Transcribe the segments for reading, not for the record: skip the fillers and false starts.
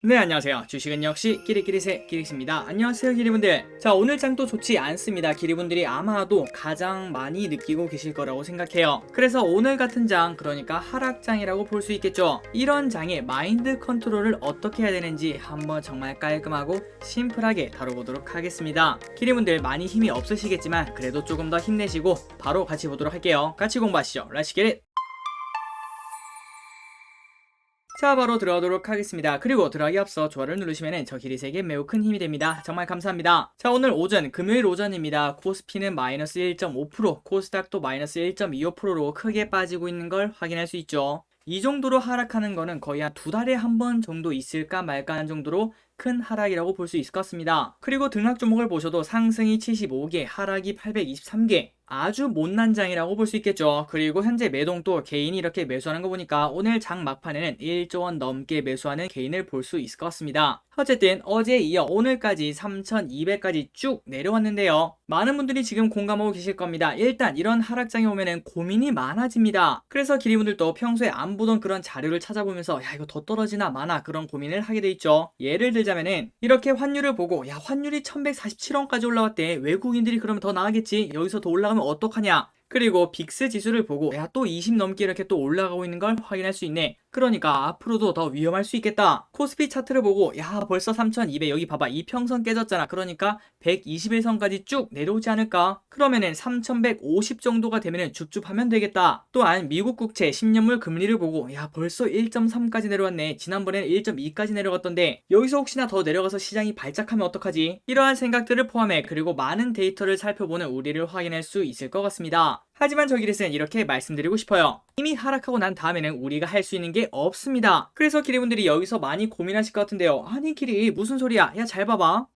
네, 안녕하세요. 주식은 역시 끼리끼리새 끼리씨입니다. 안녕하세요, 기리분들. 자, 오늘 장도 좋지 않습니다. 기리분들이 아마도 가장 많이 느끼고 계실 거라고 생각해요. 그래서 오늘 같은 장, 그러니까 하락장이라고 볼 수 있겠죠. 이런 장의 마인드 컨트롤을 어떻게 해야 되는지 한번 정말 깔끔하고 심플하게 다뤄보도록 하겠습니다. 기리분들 많이 힘이 없으시겠지만 그래도 조금 더 힘내시고 바로 같이 보도록 할게요. 같이 공부하시죠. Let's get it! 자, 바로 들어가도록 하겠습니다. 그리고 들어가기 앞서 좋아요를 누르시면 저 기리세에게 매우 큰 힘이 됩니다. 정말 감사합니다. 자, 오늘 오전, 금요일 오전입니다. 코스피는 마이너스 1.5%, 코스닥도 마이너스 1.25%로 크게 빠지고 있는 걸 확인할 수 있죠. 이 정도로 하락하는 거는 거의 한 두 달에 한 번 정도 있을까 말까 하는 정도로 큰 하락이라고 볼 수 있을 것 같습니다. 그리고 등락 종목을 보셔도 상승이 75개, 하락이 823개, 아주 못난 장이라고 볼 수 있겠죠. 그리고 현재 매동도 개인이 이렇게 매수하는 거 보니까 오늘 장 막판에는 1조 원 넘게 매수하는 개인을 볼 수 있을 것 같습니다. 어쨌든 어제에 이어 오늘까지 3200까지 쭉 내려왔는데요. 많은 분들이 지금 공감하고 계실 겁니다. 일단 이런 하락장에 오면은 고민이 많아집니다. 그래서 기리분들도 평소에 안 보던 그런 자료를 찾아보면서 야, 이거 더 떨어지나 마나 그런 고민을 하게 돼 있죠. 예를 들자면은 이렇게 환율을 보고 야, 환율이 1147원까지 올라왔대. 외국인들이 그러면 더 나가겠지. 여기서 더 올라가면 어떡하냐. 그리고 빅스 지수를 보고 야, 또 20 넘게 이렇게 또 올라가고 있는 걸 확인할 수 있네. 그러니까 앞으로도 더 위험할 수 있겠다. 코스피 차트를 보고 야, 벌써 3200, 여기 봐봐, 이평선 깨졌잖아. 그러니까 121선까지 쭉 내려오지 않을까? 그러면은 3150 정도가 되면은 줍줍하면 되겠다. 또한 미국 국채 10년물 금리를 보고 야, 벌써 1.3까지 내려왔네. 지난번에는 1.2까지 내려갔던데 여기서 혹시나 더 내려가서 시장이 발작하면 어떡하지? 이러한 생각들을 포함해 그리고 많은 데이터를 살펴보는 우리를 확인할 수 있을 것 같습니다. 하지만 저기에서는 이렇게 말씀드리고 싶어요. 이미 하락하고 난 다음에는 우리가 할 수 있는 게 없습니다. 그래서 기리분들이 여기서 많이 고민하실 것 같은데요. 아니, 기리 무슨 소리야? 야, 잘 봐봐.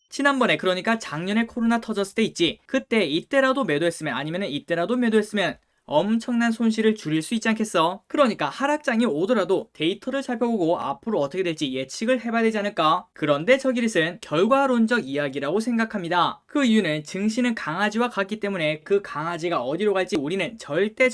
지난번에, 그러니까 작년에 코로나 터졌을 때 있지. 그때 이때라도 매도했으면, 아니면 이때라도 매도했으면 엄청난 손실을 줄일 수 있지 않겠어? 그러니까 하락장이 오더라도 데이터를 살펴보고 앞으로 어떻게 될지 예측을 해봐야 되지 않을까? 그런데 저기릿은 결과론적 이야기라고 생각합니다. 그 이유는 증시는 강아지와 같기 때문에 그 강아지가 어디로 갈지 우리는 절대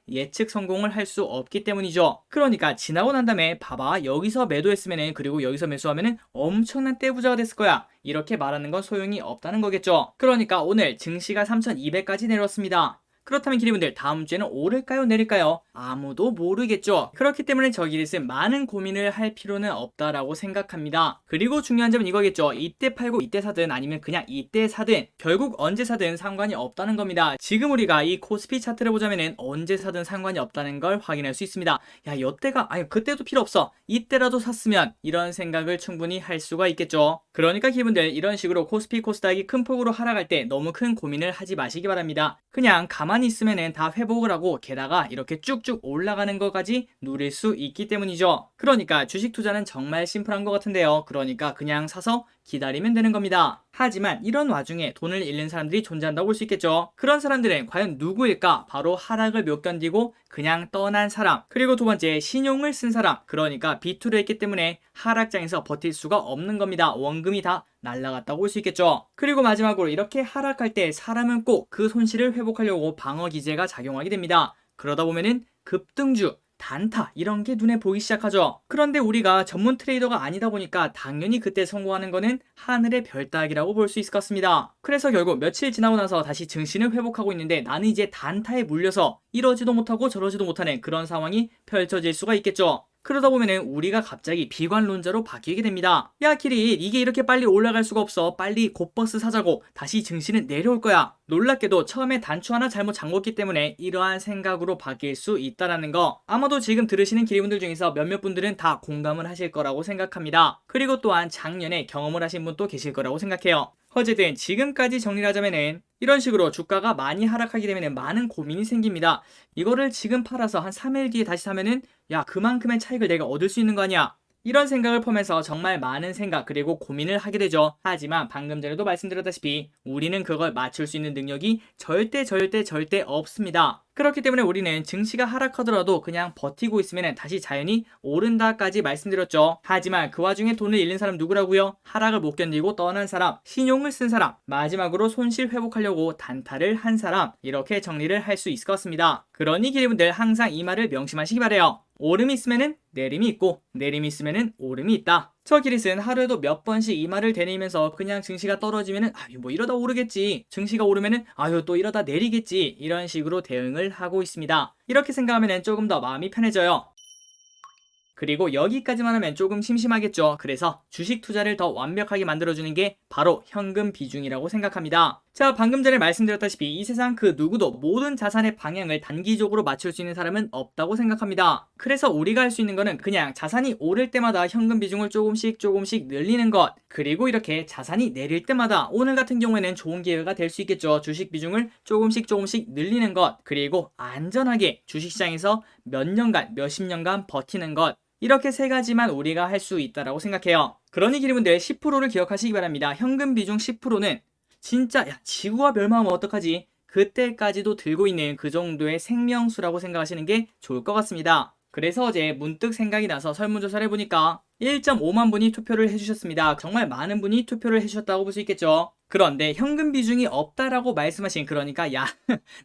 예측 성공을 할 수 없기 때문이죠. 그러니까 지나고 난 다음에 봐봐, 여기서 매도했으면은, 그리고 여기서 매수하면은 엄청난 떼부자가 됐을 거야. 이렇게 말하는 건 소용이 없다는 거겠죠. 그러니까 오늘 증시가 3200까지 내려왔습니다. 그렇다면 기리분들, 다음 주에는 오를까요 내릴까요? 아무도 모르겠죠. 그렇기 때문에 저기릿은 많은 고민을 할 필요는 없다라고 생각합니다. 그리고 중요한 점은 이거겠죠. 이때 팔고 이때 사든 아니면 그냥 이때 사든 결국 언제 사든 상관이 없다는 겁니다. 지금 우리가 이 코스피 차트를 보자면은 언제 사든 상관이 없다는 걸 확인할 수 있습니다. 야, 이때가 아니 그때도 필요 없어. 이때라도 샀으면, 이런 생각을 충분히 할 수가 있겠죠. 그러니까 기분들, 이런 식으로 코스피 코스닥이 큰 폭으로 하락할 때 너무 큰 고민을 하지 마시기 바랍니다. 그냥 가만히 있으면은 다 회복을 하고 게다가 이렇게 쭉쭉 올라가는 것까지 누릴 수 있기 때문이죠. 그러니까 주식 투자는 정말 심플한 것 같은데요. 그러니까 그냥 사서 기다리면 되는 겁니다. 하지만 이런 와중에 돈을 잃는 사람들이 존재한다고 볼 수 있겠죠. 그런 사람들은 과연 누구일까? 바로 하락을 못 견디고 그냥 떠난 사람, 그리고 두 번째, 신용을 쓴 사람, 그러니까 비투를 했기 때문에 하락장에서 버틸 수가 없는 겁니다. 원금이 다 날라갔다고 볼 수 있겠죠. 그리고 마지막으로 이렇게 하락할 때 사람은 꼭 그 손실을 회복하려고 방어 기제가 작용하게 됩니다. 그러다 보면은 급등주, 단타, 이런 게 눈에 보이기 시작하죠. 그런데 우리가 전문 트레이더가 아니다 보니까 당연히 그때 성공하는 거는 하늘의 별 따기라고 볼 수 있을 것 같습니다. 그래서 결국 며칠 지나고 나서 다시 증시는 회복하고 있는데 나는 이제 단타에 물려서 이러지도 못하고 저러지도 못하는 그런 상황이 펼쳐질 수가 있겠죠. 그러다 보면은 우리가 갑자기 비관론자로 바뀌게 됩니다. 야, 키리, 이게 이렇게 빨리 올라갈 수가 없어. 빨리 곧버스 사자고. 다시 증시는 내려올 거야. 놀랍게도 처음에 단추 하나 잘못 잠궜기 때문에 이러한 생각으로 바뀔 수 있다라는 거, 아마도 지금 들으시는 기리분들 중에서 몇몇 분들은 다 공감을 하실 거라고 생각합니다. 그리고 또한 작년에 경험을 하신 분도 계실 거라고 생각해요. 어쨌든 지금까지 정리를 하자면은 이런 식으로 주가가 많이 하락하게 되면 많은 고민이 생깁니다. 이거를 지금 팔아서 한 3일 뒤에 다시 사면은 야, 그만큼의 차익을 내가 얻을 수 있는 거 아니야? 이런 생각을 포함해서 정말 많은 생각 그리고 고민을 하게 되죠. 하지만 방금 전에도 말씀드렸다시피 우리는 그걸 맞출 수 있는 능력이 절대 없습니다. 그렇기 때문에 우리는 증시가 하락하더라도 그냥 버티고 있으면 다시 자연히 오른다까지 말씀드렸죠. 하지만 그 와중에 돈을 잃는 사람 누구라고요? 하락을 못 견디고 떠난 사람, 신용을 쓴 사람, 마지막으로 손실 회복하려고 단타를 한 사람, 이렇게 정리를 할 수 있을 것 같습니다. 그러니 기리분들 항상 이 말을 명심하시기 바래요. 오름이 있으면은 내림이 있고 내림이 있으면은 오름이 있다. 저 기릿은 하루에도 몇 번씩 이 말을 되뇌이면서 그냥 증시가 떨어지면은 아유 뭐 이러다 오르겠지, 증시가 오르면은 아유 또 이러다 내리겠지, 이런 식으로 대응을 하고 있습니다. 이렇게 생각하면은 조금 더 마음이 편해져요. 그리고 여기까지만 하면 조금 심심하겠죠. 그래서 주식 투자를 더 완벽하게 만들어주는 게 바로 현금 비중이라고 생각합니다. 자, 방금 전에 말씀드렸다시피 이 세상 그 누구도 모든 자산의 방향을 단기적으로 맞출 수 있는 사람은 없다고 생각합니다. 그래서 우리가 할 수 있는 거는 그냥 자산이 오를 때마다 현금 비중을 조금씩 늘리는 것, 그리고 이렇게 자산이 내릴 때마다 오늘 같은 경우에는 좋은 기회가 될 수 있겠죠. 주식 비중을 조금씩 늘리는 것, 그리고 안전하게 주식시장에서 몇 년간 몇십 년간 버티는 것, 이렇게 세 가지만 우리가 할 수 있다라고 생각해요. 그러니 기리분들 10%를 기억하시기 바랍니다. 현금 비중 10%는 진짜 야 지구가 멸망하면 어떡하지? 그때까지도 들고 있는 그 정도의 생명수라고 생각하시는 게 좋을 것 같습니다. 그래서 어제 문득 생각이 나서 설문조사를 해보니까 1.5만 분이 투표를 해주셨습니다. 정말 많은 분이 투표를 해주셨다고 볼 수 있겠죠. 그런데 현금 비중이 없다라고 말씀하신, 그러니까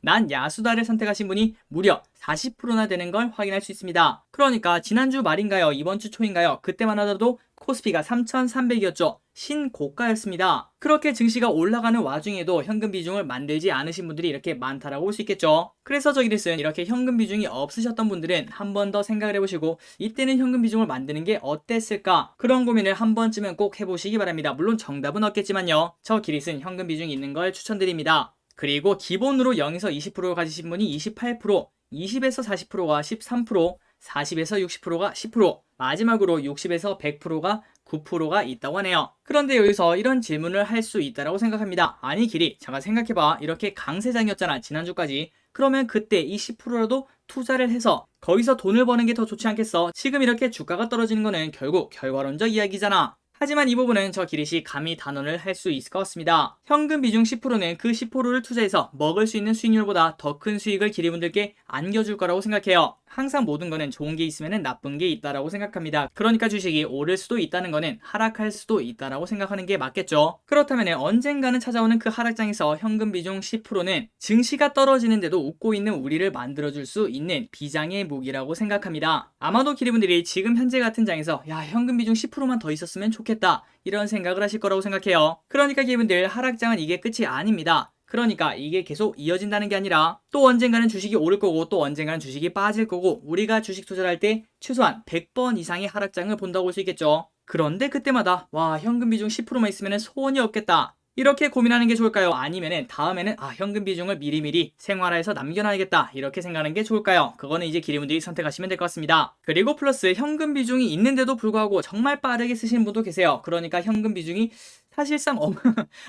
난 야수다를 선택하신 분이 무려 40%나 되는 걸 확인할 수 있습니다. 그러니까 지난주 말인가요? 이번 주 초인가요? 그때만 하더라도 코스피가 3,300이었죠. 신고가였습니다. 그렇게 증시가 올라가는 와중에도 현금 비중을 만들지 않으신 분들이 이렇게 많다라고 볼 수 있겠죠. 그래서 저기랬은 이렇게 현금 비중이 없으셨던 분들은 한 번 더 생각을 해보시고 이때는 현금 비중을 만드는 게 어땠을까? 그런 고민을 한 번쯤은 꼭 해보시기 바랍니다. 물론 정답은 없겠지만요. 저 기릿은 현금 비중이 있는 걸 추천드립니다. 그리고 기본으로 0에서 20%를 가지신 분이 28%, 20에서 40%가 13%, 40에서 60%가 10%, 마지막으로 60에서 100%가 9%가 있다고 하네요. 그런데 여기서 이런 질문을 할 수 있다고 생각합니다. 아니 기리, 잠깐 생각해봐. 이렇게 강세장이었잖아 지난주까지. 그러면 그때 이 10%라도 투자를 해서 거기서 돈을 버는 게 더 좋지 않겠어? 지금 이렇게 주가가 떨어지는 거는 결국 결과론적 이야기잖아. 하지만 이 부분은 저 기릿이 감히 단언을 할 수 있을 것 같습니다. 현금 비중 10%는 그 10%를 투자해서 먹을 수 있는 수익률보다 더 큰 수익을 기리분들께 안겨줄 거라고 생각해요. 항상 모든 거는 좋은 게 있으면 나쁜 게 있다라고 생각합니다. 그러니까 주식이 오를 수도 있다는 거는 하락할 수도 있다라고 생각하는 게 맞겠죠. 그렇다면 언젠가는 찾아오는 그 하락장에서 현금 비중 10%는 증시가 떨어지는데도 웃고 있는 우리를 만들어줄 수 있는 비장의 무기라고 생각합니다. 아마도 기리분들이 지금 현재 같은 장에서 야 현금 비중 10%만 더 있었으면 좋겠다 이런 생각을 하실 거라고 생각해요. 그러니까 기리분들 하락장은 이게 끝이 아닙니다. 그러니까 이게 계속 이어진다는 게 아니라 또 언젠가는 주식이 오를 거고 또 언젠가는 주식이 빠질 거고 우리가 주식 투자를 할 때 최소한 100번 이상의 하락장을 본다고 볼 수 있겠죠. 그런데 그때마다 와 현금 비중 10%만 있으면 소원이 없겠다 이렇게 고민하는 게 좋을까요? 아니면은 다음에는 현금 비중을 미리미리 생활화해서 남겨놔야겠다 이렇게 생각하는 게 좋을까요? 그거는 이제 기리분들이 선택하시면 될 것 같습니다. 그리고 플러스 현금 비중이 있는데도 불구하고 정말 빠르게 쓰시는 분도 계세요. 그러니까 현금 비중이 사실상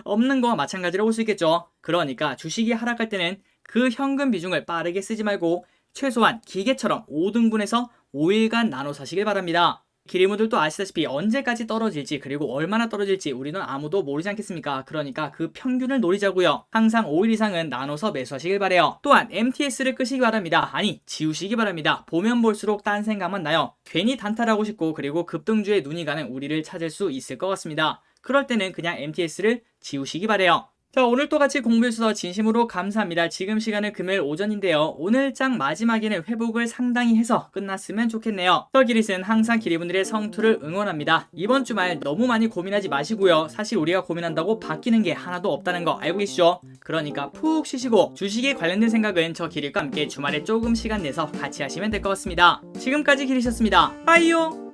없는 거와 마찬가지로 볼 수 있겠죠. 그러니까 주식이 하락할 때는 그 현금 비중을 빠르게 쓰지 말고 최소한 기계처럼 5등분해서 5일간 나눠 사시길 바랍니다. 기리분들도 아시다시피 언제까지 떨어질지 그리고 얼마나 떨어질지 우리는 아무도 모르지 않겠습니까? 그러니까 그 평균을 노리자고요. 항상 5일 이상은 나눠서 매수하시길 바래요. 또한 MTS를 끄시기 바랍니다. 아니 지우시기 바랍니다. 보면 볼수록 딴 생각만 나요. 괜히 단타하고 싶고 그리고 급등주에 눈이 가는 우리를 찾을 수 있을 것 같습니다. 그럴 때는 그냥 MTS를 지우시기 바래요. 자, 오늘 또 같이 공부해주셔서 진심으로 감사합니다. 지금 시간은 금요일 오전인데요. 오늘 장 마지막에는 회복을 상당히 해서 끝났으면 좋겠네요. 저 기릿은 항상 기리분들의 성투를 응원합니다. 이번 주말 너무 많이 고민하지 마시고요. 사실 우리가 고민한다고 바뀌는 게 하나도 없다는 거 알고 계시죠? 그러니까 푹 쉬시고 주식에 관련된 생각은 저 기릿과 함께 주말에 조금 시간 내서 같이 하시면 될 것 같습니다. 지금까지 기리셨습니다. 빠이요!